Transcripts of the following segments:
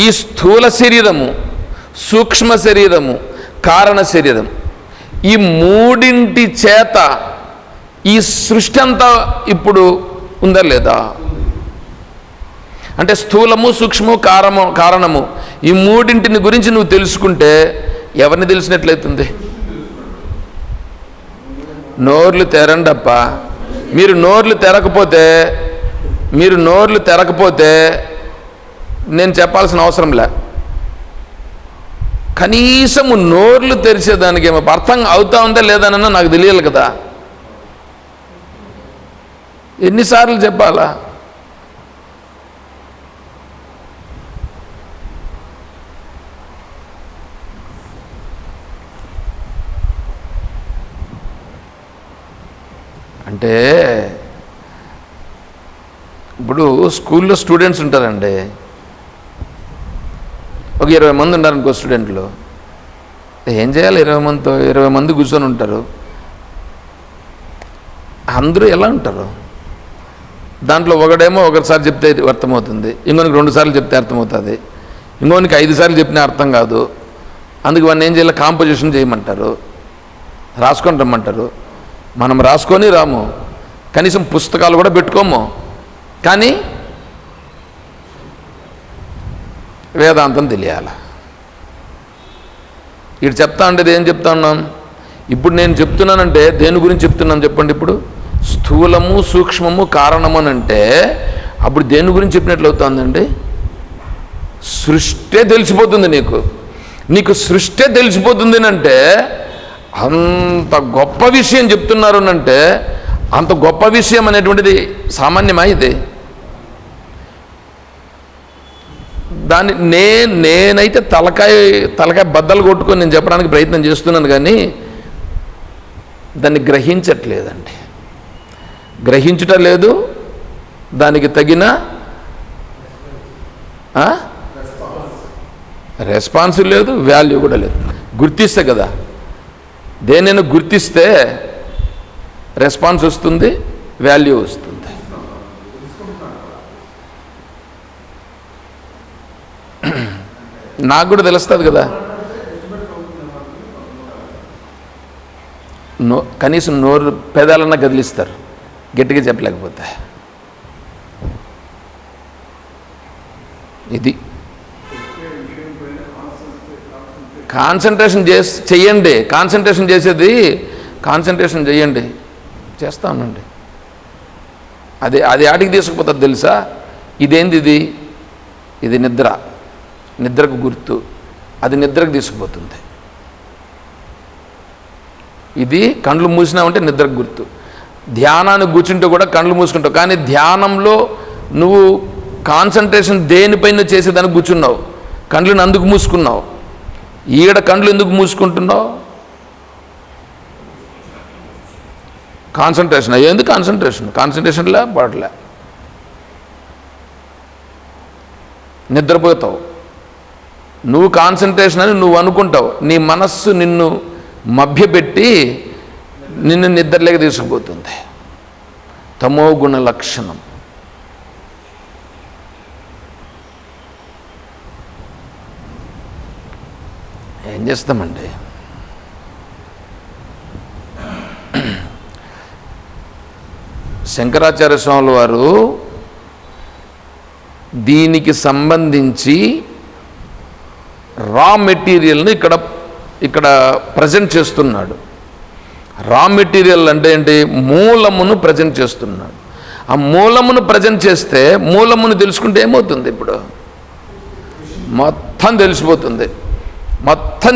ఈ స్థూల శరీరము, సూక్ష్మ శరీరము, కారణ శరీరం, ఈ మూడింటి చేత ఈ సృష్టి అంతా ఇప్పుడు ఉందా లేదా? అంటే స్థూలము, సూక్ష్మము, కారణము ఈ మూడింటిని గురించి నువ్వు తెలుసుకుంటే ఎవరిని తెలిసినట్లయితుంది? నోర్లు తెరండప్ప. మీరు నోర్లు తెరకపోతే నేను చెప్పాల్సిన అవసరం లే. కనీసము నోర్లు తెరిచేదానికి ఏమో అర్థం అవుతా ఉందా లేదనన్నా నాకు తెలియాలి కదా. ఎన్నిసార్లు చెప్పాలా? అంటే ఇప్పుడు స్కూల్లో స్టూడెంట్స్ ఉంటారండి, ఒక 20 మంది ఉన్నారనుకో స్టూడెంట్లు. ఏం చేయాలి? 20 మంది కూర్చొని ఉంటారు. అందరూ ఎలా ఉంటారు? దాంట్లో ఒకడేమో ఒకసారి చెప్తే అర్థమవుతుంది, ఇంకొనికి 2 సార్లు చెప్తే అర్థమవుతుంది, ఇంకొనికి 5 సార్లు చెప్పినా అర్థం కాదు. అందుకు వాడిని ఏం చేయాలి? కాంపోజిషన్ చేయమంటారు, రాసుకొని రమ్మంటారు. మనం రాసుకొని రాము, కనీసం పుస్తకాలు కూడా పెట్టుకోము. కానీ వేదాంతం తెలియాల. ఇటు చెప్తా అంటే ఏం చెప్తా ఉన్నాం? ఇప్పుడు నేను చెప్తున్నానంటే దేని గురించి చెప్తున్నాను చెప్పండి? ఇప్పుడు స్థూలము, సూక్ష్మము, కారణము అని అంటే అప్పుడు దేని గురించి చెప్పినట్లు అవుతుందండి? సృష్టి తెలిసిపోతుంది నీకు సృష్టి తెలిసిపోతుంది అంటే అంత గొప్ప విషయం చెప్తున్నారు అంటే అంత గొప్ప విషయం అనేటువంటిది సామాన్యమా? ఇది దాన్ని నేనైతే తలకాయ బద్దలు కొట్టుకొని నేను చెప్పడానికి ప్రయత్నం చేస్తున్నాను, కానీ దాన్ని గ్రహించట్లేదండి. గ్రహించుట లేదు, దానికి తగిన రెస్పాన్స్ లేదు, వాల్యూ కూడా లేదు. గుర్తిస్తే కదా, దేనైనా గుర్తిస్తే రెస్పాన్స్ వస్తుంది, వాల్యూ వస్తుంది. నాకు కూడా తెలుస్తుంది కదా. కనీసం నోరు పెదాలన్నా కదిలిస్తారు గట్టిగా చెప్పలేకపోతే. ఇది కాన్సన్ట్రేషన్ చెయ్యండి. కాన్సన్ట్రేషన్ చేయండి, చేస్తా ఉండండి. అది ఆటికి తీసుకుపోతుంది తెలుసా? ఇదేంది? ఇది నిద్రకు గుర్తు. అది నిద్రకు తీసుకుపోతుంది. ఇది కళ్ళు మూసినామంటే నిద్రకు గుర్తు. ధ్యానానికి కూర్చుంటే కూడా కళ్ళు మూసుకుంటావు, కానీ ధ్యానంలో నువ్వు కాన్సన్ట్రేషన్ దేనిపైన చేసేదానికి కూర్చున్నావు, కళ్ళని అందుకు మూసుకున్నావు. ఈడ కళ్ళు ఎందుకు మూసుకుంటున్నావు? కాన్సన్ట్రేషన్ అయ్యేంది. కాన్సన్ట్రేషన్లే పడలే, నిద్రపోతావు. నువ్వు కాన్సన్ట్రేషన్ అని నువ్వు అనుకుంటావు, నీ మనస్సు నిన్ను మభ్యపెట్టి నిన్ను నిద్రలేక తీసుకుపోతుంది. తమో గుణ లక్షణం. ఏం చేస్తామండి? శంకరాచార్య స్వాముల వారు దీనికి సంబంధించి రా మెటీరియల్ని ఇక్కడ ప్రజెంట్ చేస్తున్నాడు. రా మెటీరియల్ అంటే ఏంటి? మూలమును ప్రజెంట్ చేస్తున్నాడు. ఆ మూలమును ప్రజెంట్ చేస్తే మూలమును తెలుసుకుంటే ఏమవుతుంది? ఇప్పుడు మొత్తం తెలిసిపోతుంది. మొత్తం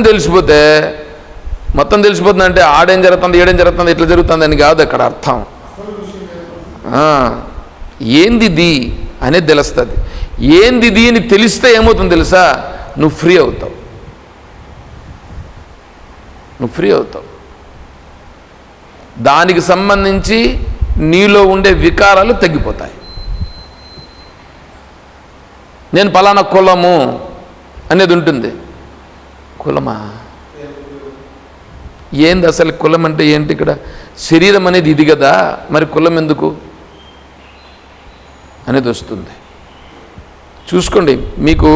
తెలిసిపోతుంది అంటే ఆడేం జరుగుతుంది, ఏడేం జరుగుతుంది, ఎట్లా జరుగుతుంది అని కాదు అక్కడ అర్థం. ఏంది అనేది తెలుస్తుంది. ఏంది అని తెలిస్తే ఏమవుతుంది తెలుసా? నువ్వు ఫ్రీ అవుతావు. దానికి సంబంధించి నీలో ఉండే వికారాలు తగ్గిపోతాయి. నేను పలానా కులము అనేది ఉంటుంది. కులమా? ఏంది అసలు కులం అంటే ఏంటి? ఇక్కడ శరీరం అనేది ఇది కదా, మరి కులం ఎందుకు అనేది వస్తుంది. చూసుకోండి, మీకు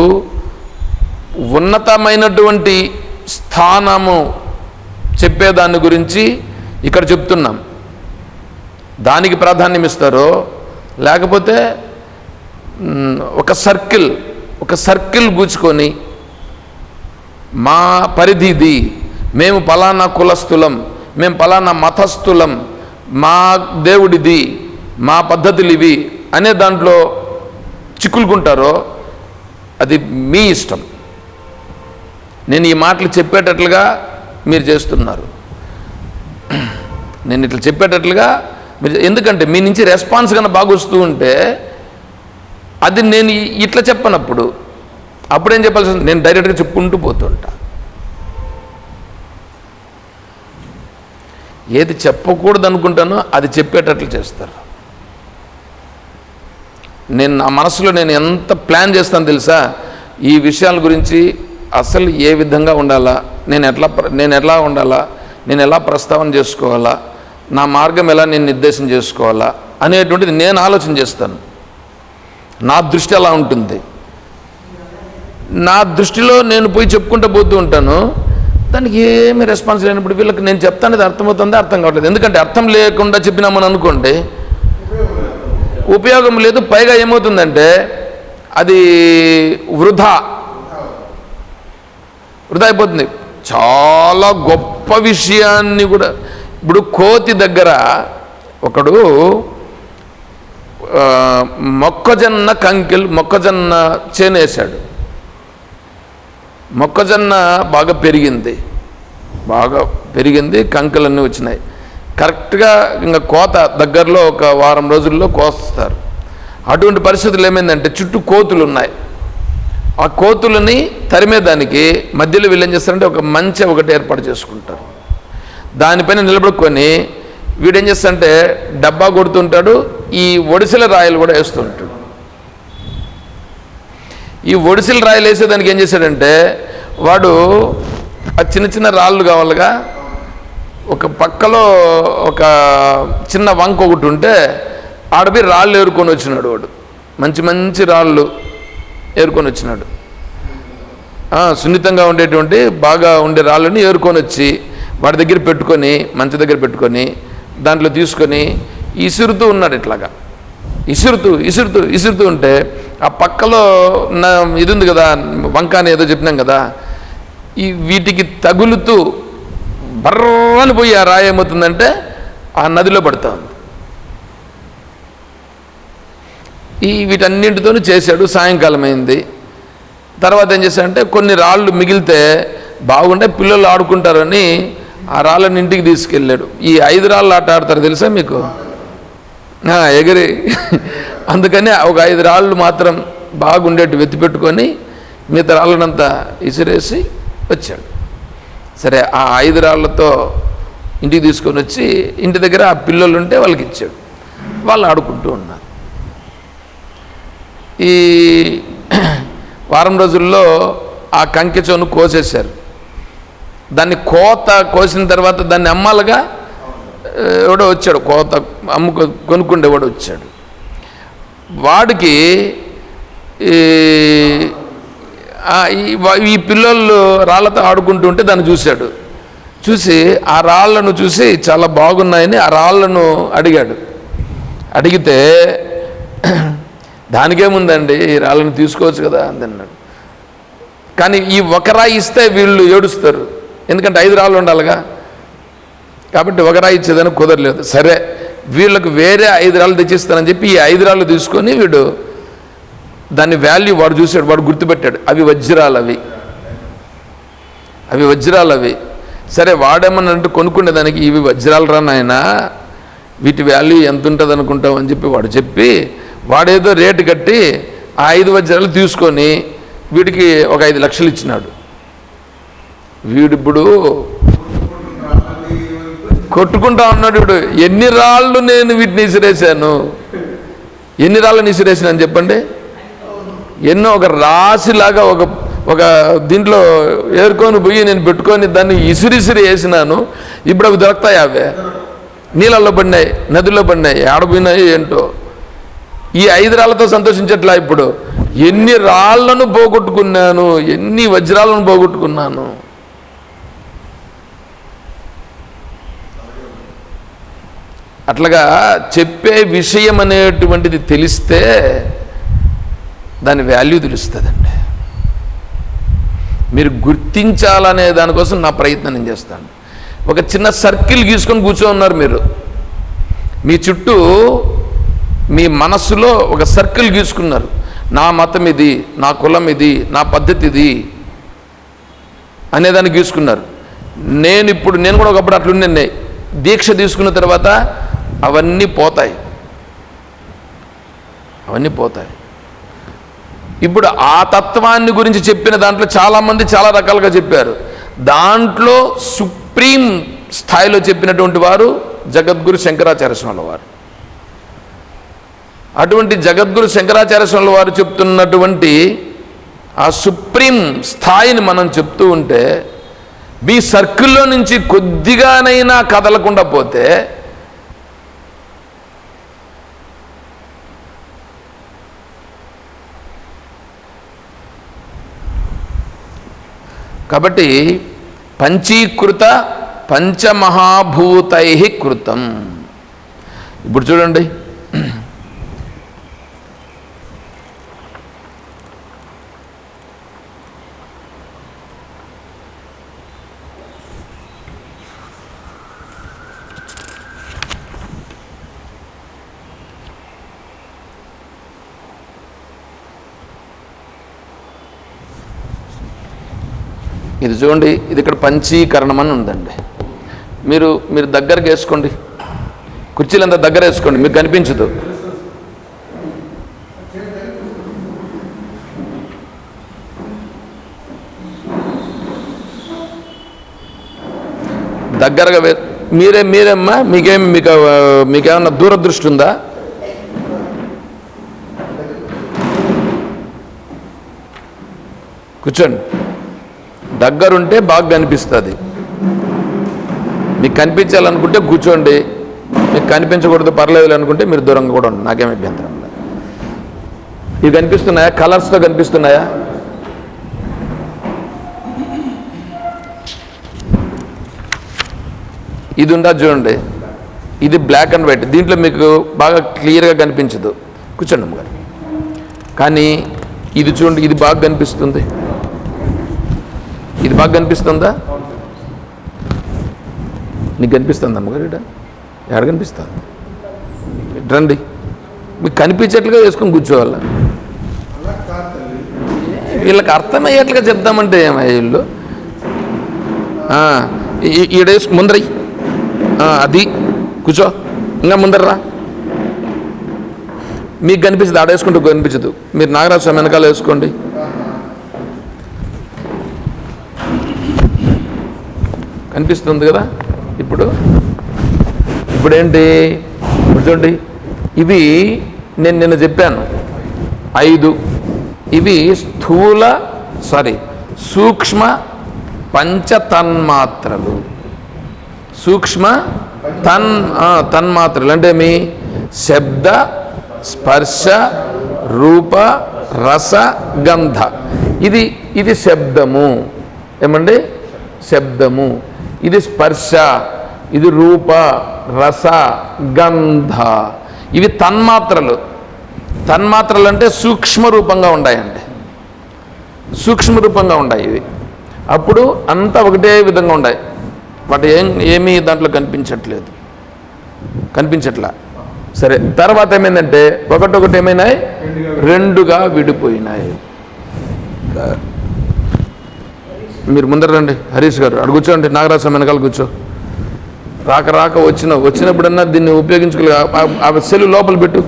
ఉన్నతమైనటువంటి స్థానము చెప్పేదాన్ని గురించి ఇక్కడ చెప్తున్నాం. దానికి ప్రాధాన్యం ఇస్తారో, లేకపోతే ఒక సర్కిల్ గూచుకొని మా పరిధిది, మేము పలానా కులస్థులం, మేము పలానా మతస్థులం, మా దేవుడిది, మా పద్ధతులు ఇవి అనే దాంట్లో చిక్కులుకుంటారో అది మీ ఇష్టం. నేను ఈ మాటలు చెప్పేటట్లుగా మీరు చేస్తున్నారు. నేను ఇట్లా చెప్పేటట్లుగా మీరు, ఎందుకంటే మీ నుంచి రెస్పాన్స్ కన్నా బాగా వస్తూ ఉంటే అది నేను ఇట్లా చెప్పనప్పుడు అప్పుడేం చెప్పాల్సి, నేను డైరెక్ట్గా చెప్పుకుంటూ పోతుంటా. ఏది చెప్పకూడదు అనుకుంటానో అది చెప్పేటట్లు చేస్తారు. నేను నా మనసులో నేను ఎంత ప్లాన్ చేస్తాను తెలుసా, ఈ విషయాల గురించి అసలు ఏ విధంగా ఉండాలా, నేను ఎట్లా ఉండాలా, నేను ఎలా ప్రస్తావన చేసుకోవాలా, నా మార్గం ఎలా నేను నిర్దేశం చేసుకోవాలా అనేటువంటిది నేను ఆలోచన చేస్తాను. నా దృష్టి అలా ఉంటుంది. నా దృష్టిలో నేను పోయి చెప్పుకుంటూ పోతూ ఉంటాను. దానికి ఏమీ రెస్పాన్స్ లేనప్పుడు వీళ్ళకి నేను చెప్తానేది అర్థమవుతుందో అర్థం కావట్లేదు. ఎందుకంటే అర్థం లేకుండా చెప్పినామని అనుకోండి ఉపయోగం లేదు. పైగా ఏమవుతుందంటే అది వృధా అయిపోతుంది. చాలా గొప్ప విషయాన్ని కూడా, ఇప్పుడు కోతి దగ్గర ఒకడు మొక్కజొన్న చేను వేశాడు. మొక్కజొన్న బాగా పెరిగింది, కంకులన్నీ వచ్చినాయి. కరెక్ట్గా ఇంకా కోత దగ్గరలో ఒక వారం రోజుల్లో కోస్తారు. అటువంటి పరిస్థితులు ఏమైందంటే చుట్టూ కోతులు ఉన్నాయి. ఆ కోతులని తరిమేదానికి మధ్యలో వీళ్ళు ఏం చేస్తారంటే ఒక మంచె ఒకటి ఏర్పాటు చేసుకుంటారు. దానిపైన నిలబడుకొని వీడేం చేస్తాడంటే డబ్బా కొడుతుంటాడు, ఈ ఒడిసెల రాయలు కూడా వేస్తుంటాడు. ఈ ఒడిసెల రాయలు వేసేదానికి ఏం చేశాడంటే వాడు ఆ చిన్న రాళ్ళు కావాలిగా, ఒక పక్కలో ఒక చిన్న వంక ఒకటి ఉంటే ఆడపై రాళ్ళు ఏరుకొని వచ్చినాడు. వాడు మంచి రాళ్ళు ఏరుకొని వచ్చినాడు. సున్నితంగా ఉండేటువంటి బాగా ఉండే రాళ్ళని ఏరుకొని వచ్చి వాడి దగ్గర పెట్టుకొని, మంచి దగ్గర పెట్టుకొని దాంట్లో తీసుకొని ఇసురుతూ ఉన్నాడు. ఇట్లాగా ఇసురుతూ ఉంటే ఆ పక్కలో ఇది ఉంది కదా, వంక అని ఏదో చెప్పినాం కదా, ఈ వీటికి తగులుతూ బర్రని పోయి ఆ రాయి ఏమవుతుందంటే ఆ నదిలో పడుతూ ఉంది. వీటన్నింటితో చేశాడు. సాయంకాలం అయింది. తర్వాత ఏం చేశాడంటే కొన్ని రాళ్ళు మిగిలితే బాగుంటే పిల్లలు ఆడుకుంటారని ఆ రాళ్ళని ఇంటికి తీసుకెళ్ళాడు. ఈ 5 రాళ్ళు ఆట ఆడతారు తెలుసా మీకు, ఎగిరి. అందుకని ఒక 5 రాళ్ళు మాత్రం బాగుండేట్టు వెతిపెట్టుకొని మిగతా రాళ్ళనంతా ఇసిరేసి వచ్చాడు. సరే, ఆ 5 రాళ్లతో ఇంటికి తీసుకొని వచ్చి ఇంటి దగ్గర ఆ పిల్లలు ఉంటే వాళ్ళకి ఇచ్చాడు. వాళ్ళు ఆడుకుంటూ ఉన్నారు. ఈ వారం రోజుల్లో ఆ కంకెచోను కోసేశారు. దాన్ని కోసిన తర్వాత దాన్ని అమ్మాలిగా ఎవడో వచ్చాడు, కోత కొనుక్కుండేవాడు వచ్చాడు. వాడికి ఈ పిల్లలు రాళ్ళతో ఆడుకుంటూ ఉంటే దాన్ని చూశాడు. చూసి ఆ రాళ్లను చూసి చాలా బాగున్నాయని ఆ రాళ్లను అడిగాడు. అడిగితే దానికేముందండి, ఈ రాళ్ళను తీసుకోవచ్చు కదా అన్నాడు. కానీ ఈ ఒక రాయి ఇస్తే వీళ్ళు ఏడుస్తారు, ఎందుకంటే 5 రాళ్ళు ఉండాలిగా. కాబట్టి ఒక రాయి ఇచ్చేదని కుదరలేదు. సరే, వీళ్ళకు వేరే 5 రాళ్ళు తెచ్చిస్తానని చెప్పి ఈ 5 రాళ్ళు తీసుకొని వీడు దాని వాల్యూ వాడు చూశాడు, వాడు గుర్తుపెట్టాడు. అవి వజ్రాలు అవి. సరే, వాడేమన్నంటే కొనుక్కునేదానికి ఇవి వజ్రాలు రా నాయనా, వీటి వాల్యూ ఎంత ఉంటుంది అనుకుంటావు అని చెప్పి వాడు చెప్పి వాడేదో రేటు కట్టి ఆ 5 వజ్రాలు తీసుకొని వీడికి ఒక 5 లక్షలు ఇచ్చినాడు. వీడిప్పుడు కొట్టుకుంటా ఉన్నాడు. వీడు ఎన్ని రాళ్ళు నేను వీటిని ఇసిరేసాను, ఎన్ని రాళ్ళని ఇసిరేసాను చెప్పండి. ఎన్నో ఒక రాశిలాగా ఒక దీంట్లో ఏరుకొని పోయి నేను పెట్టుకొని దాన్ని ఇసిరిసిరి వేసినాను. ఇప్పుడు అవి దొరుకుతాయి, అవే నీళ్ళల్లో పడినాయి, నదిలో పడినాయి, ఆడపోయినాయి ఏంటో. ఈ 5 రాళ్లతో సంతోషించట్లా. ఇప్పుడు ఎన్ని రాళ్లను పోగొట్టుకున్నాను, ఎన్ని వజ్రాలను పోగొట్టుకున్నాను. అట్లాగా చెప్పే విషయం అనేటువంటిది తెలిస్తే దాని వాల్యూ తెలుస్తుందండి. మీరు గుర్తించాలనే దానికోసం నా ప్రయత్నం నేను చేస్తాను. ఒక చిన్న సర్కిల్ గీసుకొని కూర్చోన్నారు మీరు. మీ చుట్టూ మీ మనస్సులో ఒక సర్కిల్ గీసుకున్నారు. నా మతం ఇది, నా కులం ఇది, నా పద్ధతి ఇది అనేదాన్ని గీసుకున్నారు. నేను కూడా ఒకప్పుడు అట్లుండే. దీక్ష తీసుకున్న తర్వాత అవన్నీ పోతాయి. ఇప్పుడు ఆ తత్వాన్ని గురించి చెప్పిన దాంట్లో చాలామంది చాలా రకాలుగా చెప్పారు. దాంట్లో సుప్రీం స్థాయిలో చెప్పినటువంటి వారు జగద్గురు శంకరాచార్య స్వాముల వారు. అటువంటి జగద్గురు శంకరాచార్య స్వాముల వారు చెప్తున్నటువంటి ఆ సుప్రీం స్థాయిని మనం చెప్తూ ఉంటే మీ సర్కిల్లో నుంచి కొద్దిగానైనా కదలకుండా పోతే కాబట్టి పంచీకృత పంచమహాభూతై కృతం. ఇప్పుడు చూడండి, ఇది చూడండి, ఇది ఇక్కడ పంచీకరణం అని ఉందండి. మీరు దగ్గరకు వేసుకోండి, కుర్చీలంతా దగ్గర వేసుకోండి, మీకు కనిపించదు. దగ్గరగా మీరేమ్మా మీకేమన్నా దూరదృష్టి ఉందా? కూర్చోండి, దగ్గరుంటే బాగా కనిపిస్తుంది. మీకు కనిపించాలనుకుంటే కూర్చోండి, మీకు కనిపించకూడదు పర్లేదు అనుకుంటే మీరు దూరంగా కూడా ఉండండి, నాకేం అభ్యంతరం లేదు. ఇవి కనిపిస్తున్నాయా? కలర్స్తో కనిపిస్తున్నాయా? ఇది ఉందా చూడండి, ఇది బ్లాక్ అండ్ వైట్. దీంట్లో మీకు బాగా క్లియర్గా కనిపించదు, కూర్చోండి అమ్మగారు. కానీ ఇది చూడండి, ఇది బాగా కనిపిస్తుంది. ఇది బాగా కనిపిస్తుందా? నీకు కనిపిస్తుంది అమ్మగారు? ఎక్కడ కనిపిస్తుంది? రండి, మీకు కనిపించేట్లుగా వేసుకొని కూర్చోవాల. వీళ్ళకి అర్థమయ్యేట్లుగా చెప్దామంటే ఏమయ్య వీళ్ళు. ఈడేసు ముందరయ్యి, అది కూర్చో, ఇంకా ముందరరా. మీకు కనిపిస్తుంది, ఆడేసుకుంటూ కనిపించదు. మీరు నాగరాజ స్వామి వెనకాల వేసుకోండి. కనిపిస్తుంది కదా? ఇప్పుడేంటి? ఇప్పుడు చూడండి, ఇవి నేను నిన్న చెప్పాను 5. ఇవి సూక్ష్మ పంచతన్మాత్రలు. సూక్ష్మ తన్మాత్రలు అంటే మీ శబ్ద, స్పర్శ, రూప, రస, గంధ. ఇది శబ్దము. ఏమండి? శబ్దము. ఇది స్పర్శ, ఇది రూప, రస, గంధ. ఇవి తన్మాత్రలు. తన్మాత్రలు అంటే సూక్ష్మ రూపంగా ఉన్నాయండి, సూక్ష్మ రూపంగా ఉన్నాయి ఇవి. అప్పుడు అంతా ఒకటే విధంగా ఉన్నాయి. వాటి ఏమీ దాంట్లో కనిపించట్లా. సరే, తర్వాత ఏమైందంటే ఒకటొకటి ఏమైనాయి, 2గా విడిపోయినాయి. మీరు ముందర రండి, హరీష్ గారు అడు కూర్చోండి, నాగరాజ వెనకాల కూర్చో. రాక వచ్చినప్పుడన్నా దీన్ని ఉపయోగించుకోలే. ఆ సెల్ లోపల పెట్టు,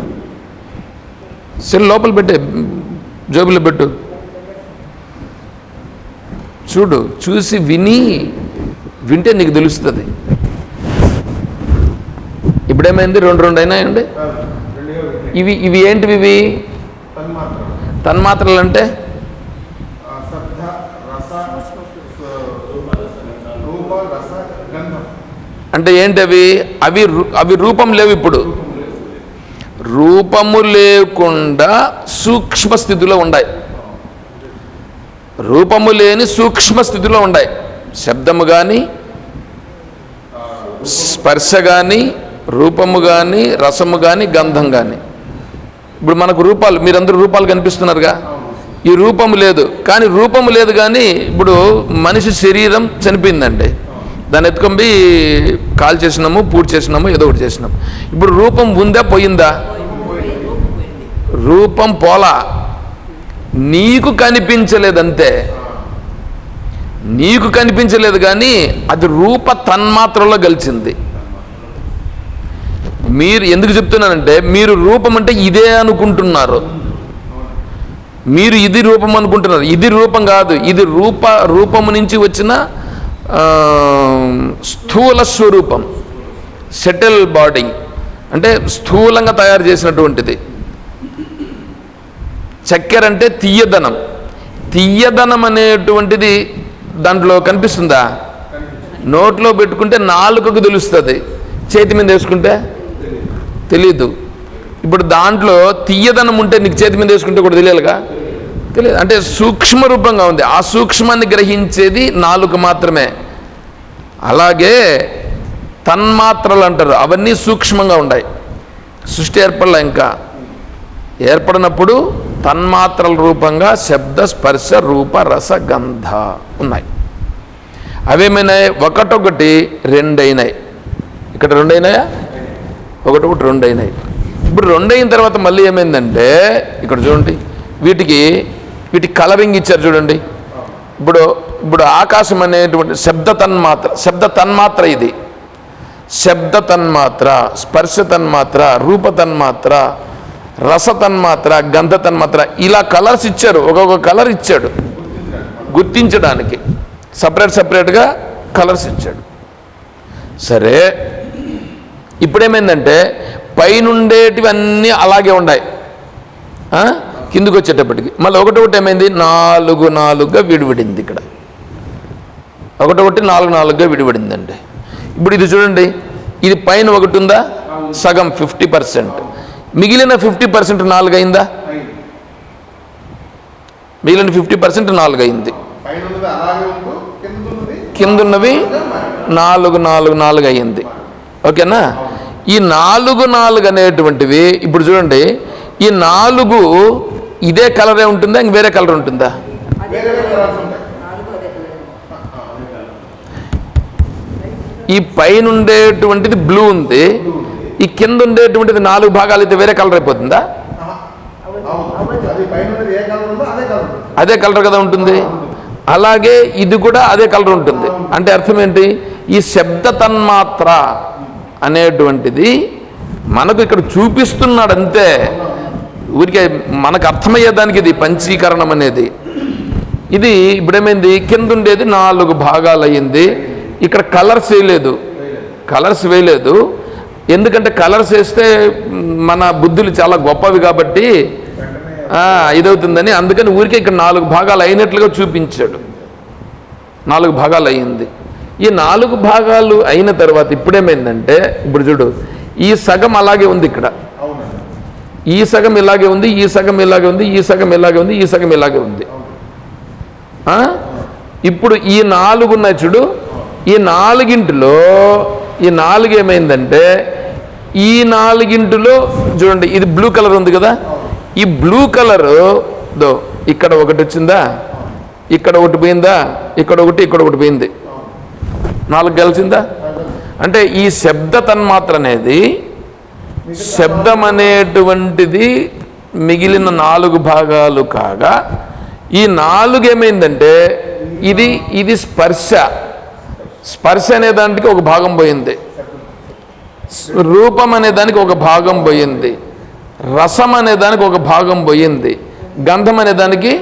సెల్ లోపల పెట్టే, జోబులో పెట్టు. చూడు, చూసి వింటే నీకు తెలుస్తుంది. ఇప్పుడేమైంది? 2 అయినాయండి. ఇవి ఏంటివి? ఇవి తన్మాత్రలు అంటే ఏంటి? అవి రూపం లేవు. ఇప్పుడు రూపము లేకుండా సూక్ష్మ స్థితిలో ఉన్నాయి. రూపము లేని సూక్ష్మ స్థితిలో ఉన్నాయి. శబ్దము కానీ, స్పర్శ కానీ, రూపము కానీ, రసము కానీ, గంధం కానీ. ఇప్పుడు మనకు రూపాలు, మీరందరూ రూపాలు కనిపిస్తున్నారుగా, ఈ రూపము లేదు. కానీ రూపము లేదు కానీ ఇప్పుడు మనిషి శరీరం చనిపోయిందండి, దాన్ని ఎత్తుకొని కాల్ చేసినాము, పూర్తి చేసినాము, ఏదో ఒకటి చేసినాము. ఇప్పుడు రూపం ఉందా పోయిందా? రూపం పోలా, నీకు కనిపించలేదంతే. నీకు కనిపించలేదు కానీ అది రూప తన్మాత్రలో గెలిచింది. మీరు ఎందుకు చెప్తున్నానంటే, మీరు రూపం అంటే ఇదే అనుకుంటున్నారు. మీరు ఇది రూపం అనుకుంటున్నారు. ఇది రూపం కాదు, ఇది రూపము నుంచి వచ్చిన స్థూల స్వరూపం, సెటిల్ బాడీ, అంటే స్థూలంగా తయారు చేసినటువంటిది. చక్కెర అంటే తీయదనం. తీయదనం అనేటువంటిది దాంట్లో కనిపిస్తుందా? నోట్లో పెట్టుకుంటే నాలుకకు తెలుస్తుంది, చేతి మీద వేసుకుంటే తెలీదు. ఇప్పుడు దాంట్లో తీయదనం ఉంటే నీకు చేతి మీద వేసుకుంటే కూడా తెలియాలిగా, తెలియదు. అంటే సూక్ష్మ రూపంగా ఉంది. ఆ సూక్ష్మాన్ని గ్రహించేది నాలుక మాత్రమే. అలాగే తన్మాత్రలు అంటారు, అవన్నీ సూక్ష్మంగా ఉన్నాయి. సృష్టి ఏర్పడలే, ఇంకా ఏర్పడినప్పుడు తన్మాత్రల రూపంగా శబ్ద, స్పర్శ, రూప, రస, గంధ ఉన్నాయి. అవేమైనాయి? ఒకటొకటి రెండైనాయి. ఇక్కడ రెండైనాయా? ఒకటొకటి రెండైనాయి. ఇప్పుడు రెండైన తర్వాత మళ్ళీ ఏమైందంటే, ఇక్కడ చూడండి, వీటికి కలరింగ్ ఇచ్చారు చూడండి. ఇప్పుడు ఆకాశం అనేటువంటి శబ్ద తన్మాత్ర ఇది. శబ్ద తన్మాత్ర, స్పర్శ తన్మాత్ర, రూప తన్మాత్ర, రస తన్మాత్ర, గంధ తన్మాత్ర, ఇలా కలర్స్ ఇచ్చారు. ఒక్కొక్క కలర్ ఇచ్చాడు గుర్తించడానికి. సపరేట్గా కలర్స్ ఇచ్చాడు. సరే, ఇప్పుడేమైందంటే పైనుండేటివి అన్నీ అలాగే ఉన్నాయి. కిందకు వచ్చేటప్పటికి మళ్ళీ ఒకటొకటి ఏమైంది? నాలుగుగా విడిపడింది. ఇక్కడ ఒకటొకటి నాలుగుగా విడిపడిందండి. ఇప్పుడు ఇది చూడండి, ఇది పైన ఒకటి ఉందా, సగం 50%. మిగిలిన 50% 4 అయిందా? మిగిలిన 50% 4 అయింది. కిందున్నవి 4 అయ్యింది. ఓకేనా? ఈ 4 అనేటువంటివి ఇప్పుడు చూడండి, ఈ 4 ఇదే కలరే ఉంటుందా, ఇంక వేరే కలర్ ఉంటుందా? ఈ పైన ఉండేటువంటిది బ్లూ ఉంది, ఈ కింద ఉండేటువంటిది 4 భాగాలు అయితే వేరే కలర్ అయిపోతుందా? అదే కలర్ కదా ఉంటుంది. అలాగే ఇది కూడా అదే కలర్ ఉంటుంది. అంటే అర్థం ఏంటి? ఈ శబ్ద తన్మాత్ర అనేటువంటిది మనకు ఇక్కడ చూపిస్తున్నాడు అంతే. ఊరికే మనకు అర్థమయ్యేదానికి ఇది పంచీకరణం అనేది. ఇది ఇప్పుడేమైంది? కింద ఉండేది 4 భాగాలు అయ్యింది. ఇక్కడ కలర్స్ వేయలేదు. ఎందుకంటే కలర్స్ వేస్తే మన బుద్ధులు చాలా గొప్పవి కాబట్టి ఇదవుతుందని, అందుకని ఊరికే ఇక్కడ 4 భాగాలు అయినట్లుగా చూపించాడు. 4 భాగాలు అయ్యింది. ఈ 4 భాగాలు అయిన తర్వాత ఇప్పుడేమైందంటే, ఇప్పుడు చూడు, ఈ సగం అలాగే ఉంది, ఇక్కడ ఈ సగం ఇలాగే ఉంది, ఈ సగం ఇలాగే ఉంది, ఈ సగం ఇలాగే ఉంది, ఈ సగం ఇలాగే ఉంది. ఇప్పుడు ఈ 4 ఉన్నాయి చూడు, ఈ 4 ఈ 4 ఏమైందంటే, ఈ 4 చూడండి, ఇది బ్లూ కలర్ ఉంది కదా, ఈ బ్లూ కలర్ ఇక్కడ ఒకటి వచ్చిందా, ఇక్కడ ఒకటి పోయిందా, ఇక్కడ ఒకటి పోయింది, 4 కలిసిందా? అంటే ఈ శబ్ద తన్మాత్ర అనేది, శబ్దం అనేటువంటిది మిగిలిన 4 భాగాలు కాగా, ఈ 4 ఏమైందంటే, ఇది స్పర్శ అనే దానికి ఒక భాగం పోయింది, రూపం అనే దానికి ఒక భాగం పోయింది, రసం అనే దానికి ఒక భాగం పోయింది, గంధం అనే దానికి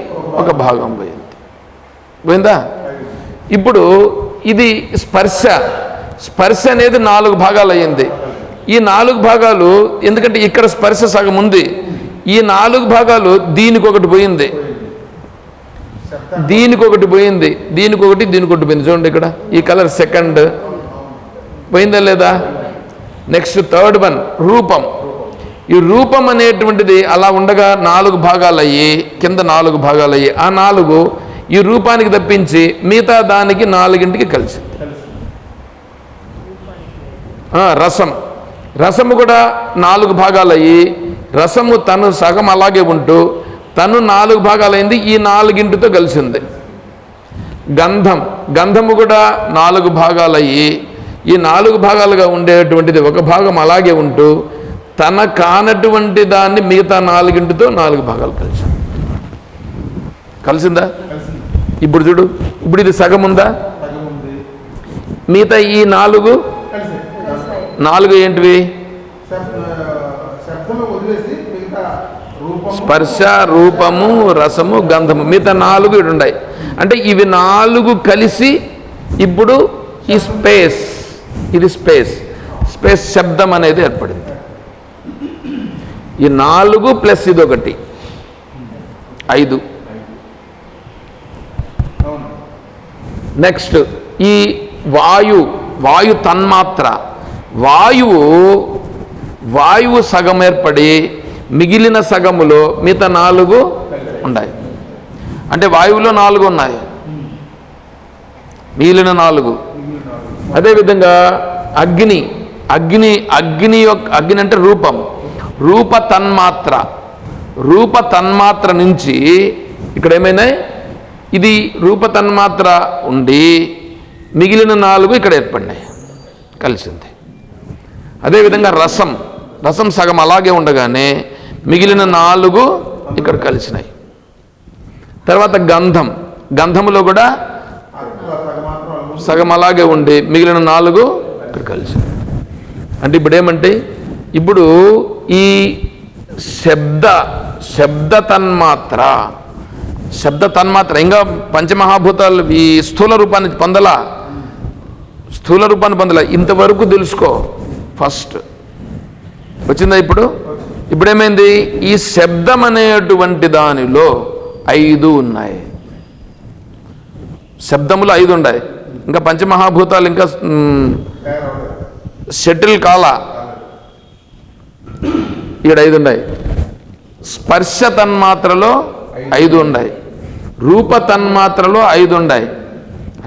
ఒక భాగం పోయిందా? ఇప్పుడు ఇది స్పర్శ అనేది 4 భాగాలు అయ్యింది. ఈ 4 భాగాలు, ఎందుకంటే ఇక్కడ స్పర్శ సగం ఉంది, ఈ 4 భాగాలు దీనికి ఒకటి పోయింది, దీనికి ఒకటి పోయింది. చూడండి, ఇక్కడ ఈ కలర్ సెకండ్ పోయిందా లేదా? నెక్స్ట్ థర్డ్ వన్ రూపం. ఈ రూపం అనేటువంటిది అలా ఉండగా 4 భాగాలయ్యి, కింద 4 భాగాలయ్యి, ఆ 4 ఈ రూపానికి తప్పించి మిగతా దానికి 4ంటికి కలిసింది. రసము కూడా 4 భాగాలయ్యి, రసము తను సగం అలాగే ఉంటూ తను 4 భాగాలైంది, ఈ 4ంటితో కలిసింది. గంధము కూడా 4 భాగాలయ్యి, ఈ 4 భాగాలుగా ఉండేటువంటిది ఒక భాగం అలాగే ఉంటూ తన కానటువంటి దాన్ని మిగతా 4ంటితో 4 భాగాలు కలిసిందా? ఇప్పుడు చూడు, ఇప్పుడు ఇది సగం ఉందా? మిగతా ఈ 4 ఏంటివి? స్పర్శ, రూపము, రసము, గంధము, మిగతా 4 ఇటు ఉన్నాయి. అంటే ఇవి 4 కలిసి ఇప్పుడు ఈ ఇది స్పేస్ శబ్దం అనేది ఏర్పడింది. ఈ 4 ప్లస్ ఇదొకటి 5. నెక్స్ట్ ఈ వాయు తన్మాత్ర, వాయువు సగం ఏర్పడి మిగిలిన సగములో మిగతా 4 ఉన్నాయి. అంటే వాయువులో 4 ఉన్నాయి, మిగిలిన 4. అదేవిధంగా అగ్ని అంటే రూప తన్మాత్ర నుంచి ఇక్కడ ఏమైనా ఇది రూప తన్మాత్ర ఉండి మిగిలిన 4 ఇక్కడ ఏర్పడినాయి, కలిసింది. అదేవిధంగా రసం సగం అలాగే ఉండగానే మిగిలిన 4 ఇక్కడ కలిసినాయి. తర్వాత గంధములో కూడా సగం అలాగే ఉండి మిగిలిన 4 ఇక్కడ కలిసింది. అంటే ఇప్పుడు ఏమంటే, ఇప్పుడు ఈ శబ్ద తన్మాత్ర ఇంకా పంచమహాభూతాలు ఈ స్థూల రూపాన్ని పొందలా, ఇంతవరకు తెలుసుకో. ఫస్ట్ వచ్చిందా? ఇప్పుడు ఏమైంది? ఈ శబ్దం అనేటువంటి దానిలో 5 ఉన్నాయి, శబ్దములు 5 ఉన్నాయి. ఇంకా పంచమహాభూతాలు ఇంకా షటిల్ కాల, ఇక్కడ 5 ఉన్నాయి. స్పర్శ తన్మాత్రలో 5 ఉన్నాయి, రూప తన్మాత్రలో 5 ఉన్నాయి,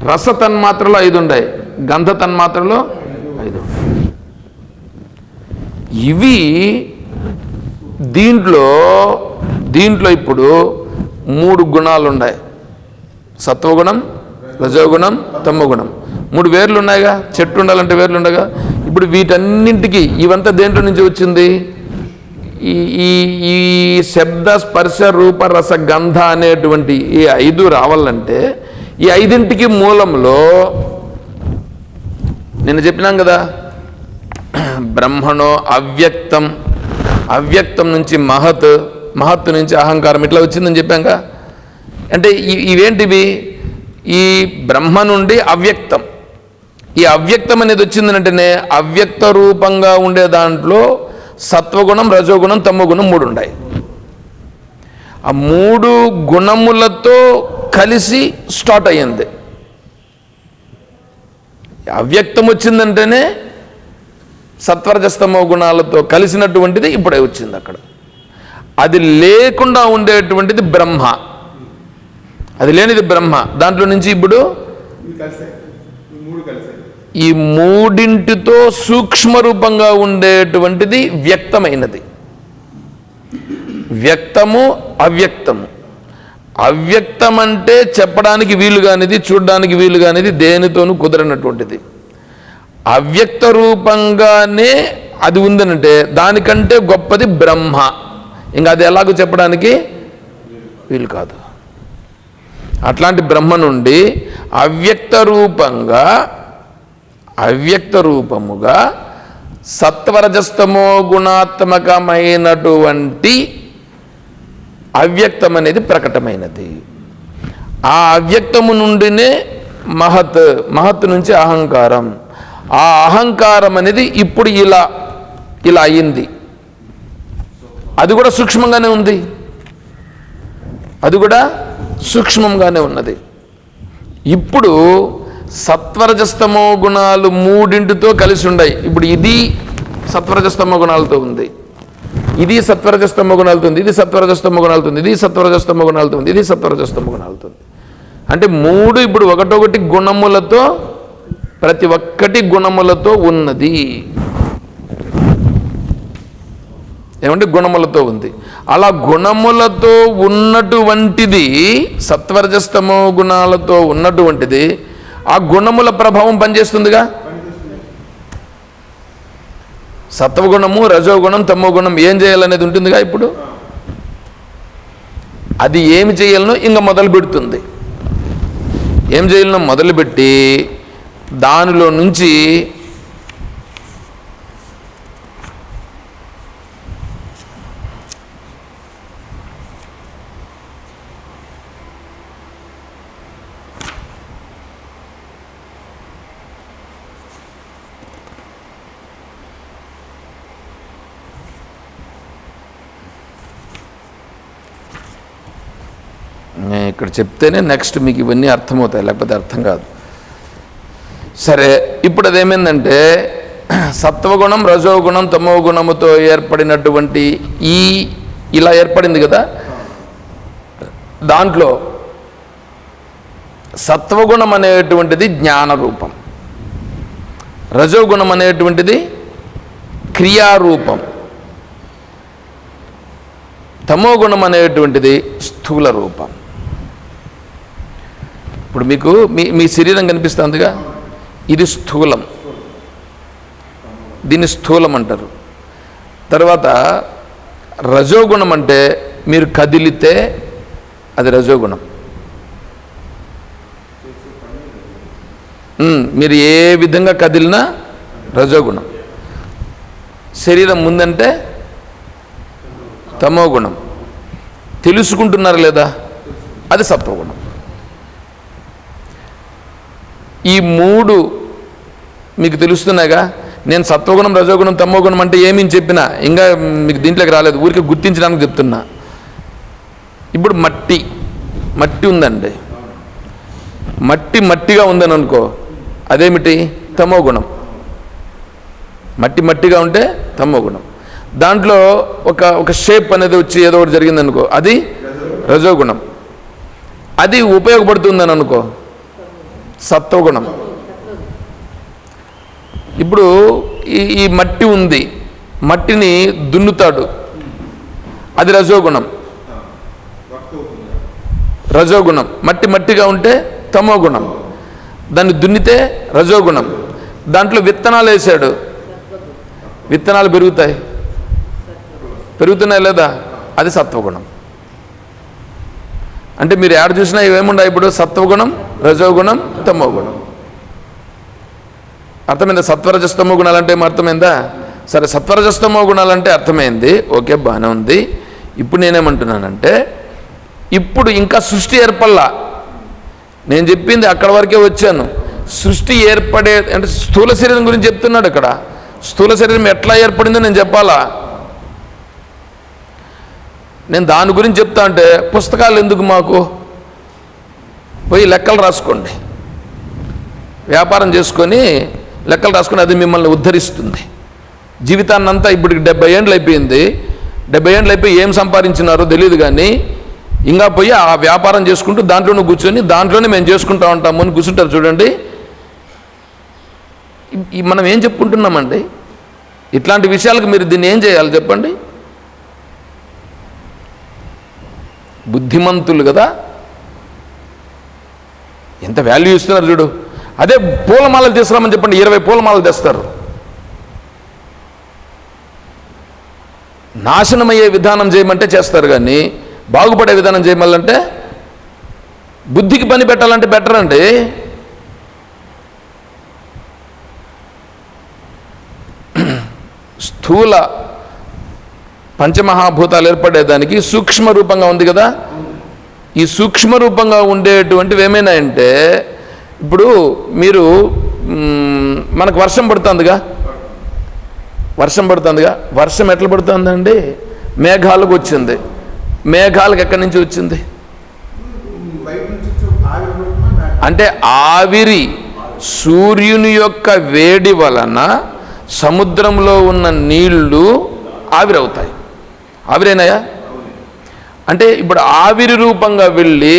రస తన్మాత్రలో 5 ఉన్నాయి, గంధ తన్మాత్రలో 5. ఇవి దీంట్లో ఇప్పుడు 3 గుణాలు ఉన్నాయి. సత్వగుణం, రజోగుణం, తమోగుణం. 3 వేర్లు ఉన్నాయిగా. చెట్టు ఉండాలంటే వేర్లు ఉండగా. ఇప్పుడు వీటన్నింటికి ఇవంతా దేంట్లో నుంచి వచ్చింది? ఈ శబ్ద, స్పర్శ, రూప, రస, గంధ అనేటువంటి ఈ 5 రావాలంటే ఈ 5ంటికి మూలంలో నేను చెప్పినాం కదా, బ్రహ్మణో అవ్యక్తం నుంచి మహత్ నుంచి అహంకారం ఇట్లా వచ్చిందని చెప్పాక. అంటే ఇవేంటివి? ఈ బ్రహ్మ నుండి అవ్యక్తం, ఈ అవ్యక్తం అనేది వచ్చిందంటేనే అవ్యక్త రూపంగా ఉండే దాంట్లో సత్వగుణం, రజోగుణం, తమోగుణం 3 ఉన్నాయి. ఆ 3 గుణములతో కలిసి స్టార్ట్ అయ్యింది. అవ్యక్తం వచ్చిందంటేనే సత్వరజస్తమో గుణాలతో కలిసినటువంటిది ఇప్పుడే వచ్చింది. అక్కడ అది లేకుండా ఉండేటువంటిది బ్రహ్మ, అది లేనిది బ్రహ్మ. దాంట్లో నుంచి ఇప్పుడు ఈ 3ంటితో సూక్ష్మ రూపంగా ఉండేటువంటిది వ్యక్తమైనది. వ్యక్తము, అవ్యక్తం అంటే చెప్పడానికి వీలు కానిది, చూడడానికి వీలు కానిది, దేనితోనూ కుదరనటువంటిది. అవ్యక్త రూపంగానే అది ఉందనంటే దానికంటే గొప్పది బ్రహ్మ. ఇంకా అది ఎలాగో చెప్పడానికి వీలు కాదు. అట్లాంటి బ్రహ్మ నుండి అవ్యక్త రూపముగా సత్వరజస్తమో గుణాత్మకమైనటువంటి అవ్యక్తం అనేది ప్రకటమైనది. ఆ అవ్యక్తము నుండినే మహత్ నుంచి అహంకారం. ఆ అహంకారం అనేది ఇప్పుడు ఇలా అయింది. అది కూడా సూక్ష్మంగానే ఉంది, అది కూడా సూక్ష్మంగానే ఉన్నది. ఇప్పుడు సత్వరజస్తమో గుణాలు 3ంటితో కలిసి ఉన్నాయి. ఇప్పుడు ఇది సత్వరజస్తమో గుణాలతో ఉంది. ఇది సత్వరజస్తమ గుణాలుతుంది, ఇది సత్వరజస్తమ గుణాలుతుంది, ఇది సత్వరజస్తమ గుణాలుతుంది, ఇది సత్వరజస్తమ గుణాలుతుంది. అంటే 3 ఇప్పుడు ఒకటొకటి గుణములతో, ప్రతి ఒక్కటి గుణములతో ఉన్నది. ఏమంటే గుణములతో ఉంది. అలా గుణములతో ఉన్నటువంటిది, సత్వరజస్తమో గుణాలతో ఉన్నటువంటిది, ఆ గుణముల ప్రభావం పనిచేస్తుందిగా. సత్వగుణము, రజోగుణం, తమో గుణం ఏం చేయాలనేది ఉంటుందిగా. ఇప్పుడు అది ఏమి చేయాలనో ఇంకా మొదలు పెడుతుంది. ఏం చేయాలనో మొదలుపెట్టి దానిలో నుంచి ఇక్కడ చెప్తేనే నెక్స్ట్ మీకు ఇవన్నీ అర్థమవుతాయి, లేకపోతే అర్థం కాదు. సరే, ఇప్పుడు అదేమైందంటే సత్వగుణం, రజోగుణం, తమో గుణముతో ఏర్పడినటువంటి ఇలా ఏర్పడింది కదా. దాంట్లో సత్వగుణం అనేటువంటిది జ్ఞాన రూపం, రజోగుణం అనేటువంటిది క్రియారూపం, తమో గుణం అనేటువంటిది స్థూల రూపం. ఇప్పుడు మీకు మీ శరీరం కనిపిస్తుందిగా, ఇది స్థూలం, దీన్ని స్థూలం అంటారు. తర్వాత రజోగుణం అంటే మీరు కదిలితే అది రజోగుణం. మీరు ఏ విధంగా కదిలినా రజోగుణం. శరీరం ముందంటే తమో గుణం. తెలుసుకుంటున్నారు లేదా, అది సత్వగుణం. ఈ 3 మీకు తెలుస్తున్నాయిగా. నేను సత్వగుణం, రజోగుణం, తమో గుణం అంటే ఏమీ చెప్పినా ఇంకా మీకు దీంట్లోకి రాలేదు, ఊరికి గుర్తించడానికి చెప్తున్నా. ఇప్పుడు మట్టి ఉందండి, మట్టిగా ఉందని అనుకో, అదేమిటి, తమో గుణం. మట్టిగా ఉంటే తమో గుణం. దాంట్లో ఒక షేప్ అనేది వచ్చి ఏదో ఒకటి జరిగిందనుకో, అది రజోగుణం. అది ఉపయోగపడుతుందని అనుకో, సత్వగుణం. ఇప్పుడు ఈ మట్టి ఉంది, మట్టిని దున్నుతాడు, అది రజోగుణం. మట్టిగా ఉంటే తమో గుణం. దాన్ని దున్నితే రజోగుణం. దాంట్లో విత్తనాలు వేసాడు, విత్తనాలు పెరుగుతున్నాయి లేదా, అది సత్వగుణం. అంటే మీరు యాడ్ చూసినా ఇవేముండవు ఇప్పుడు, సత్వగుణం, రజోగుణం, తమో గుణం. అర్థమైందా? సత్వరజస్తమో గుణాలంటే ఏమో అర్థమైందా? సరే, సత్వరజస్తమో గుణాలంటే అర్థమైంది, ఓకే, బాగానే ఉంది. ఇప్పుడు నేనేమంటున్నానంటే, ఇప్పుడు ఇంకా సృష్టి ఏర్పడలా. నేను చెప్పింది అక్కడ వరకే వచ్చాను. సృష్టి ఏర్పడే అంటే స్థూల శరీరం గురించి చెప్తున్నాడు ఇక్కడ. స్థూల శరీరం ఎట్లా ఏర్పడిందో నేను చెప్పాలా? నేను దాని గురించి చెప్తా అంటే పుస్తకాలు ఎందుకు మాకు? పోయి లెక్కలు రాసుకోండి, వ్యాపారం చేసుకొని లెక్కలు రాసుకొని అది మిమ్మల్ని ఉద్ధరిస్తుంది. జీవితాన్ని అంతా ఇప్పటికి 70 ఏండ్లు అయిపోయింది. 70 ఏండ్లు అయిపోయి ఏం సంపాదించినారో తెలియదు, కానీ ఇంకా పోయి ఆ వ్యాపారం చేసుకుంటూ దాంట్లోనే కూర్చొని దాంట్లోనే మేము చేసుకుంటా ఉంటాము అని కూర్చుంటారు. చూడండి, మనం ఏం చెప్పుకుంటున్నామండి? ఇట్లాంటి విషయాలకు మీరు దీన్ని ఏం చేయాలి చెప్పండి? బుద్ధిమంతులు కదా, ఎంత వాల్యూ ఇస్తున్నారు చూడు. అదే పూలమాలలు తీసుకురామని చెప్పండి, 20 పూలమాలలు తెస్తారు. నాశనమయ్యే విధానం చేయమంటే చేస్తారు, కానీ బాగుపడే విధానం చేయమల్లంటే, బుద్ధికి పని పెట్టాలంటే బెటర్ అండి. స్థూల పంచమహాభూతాలు ఏర్పడేదానికి సూక్ష్మ రూపంగా ఉంది కదా. ఈ సూక్ష్మ రూపంగా ఉండేటువంటివి ఏమైనాయంటే, ఇప్పుడు మీరు మనకు వర్షం పడుతుందిగా, వర్షం ఎట్లా పడుతుందండి? మేఘాలకు వచ్చింది. మేఘాలకు ఎక్కడి నుంచి వచ్చింది? అంటే ఆవిరి, సూర్యుని యొక్క వేడి వలన సముద్రంలో ఉన్న నీళ్లు ఆవిరవుతాయి. ఆవిరేనాయా? అంటే ఇప్పుడు ఆవిరి రూపంగా వెళ్ళి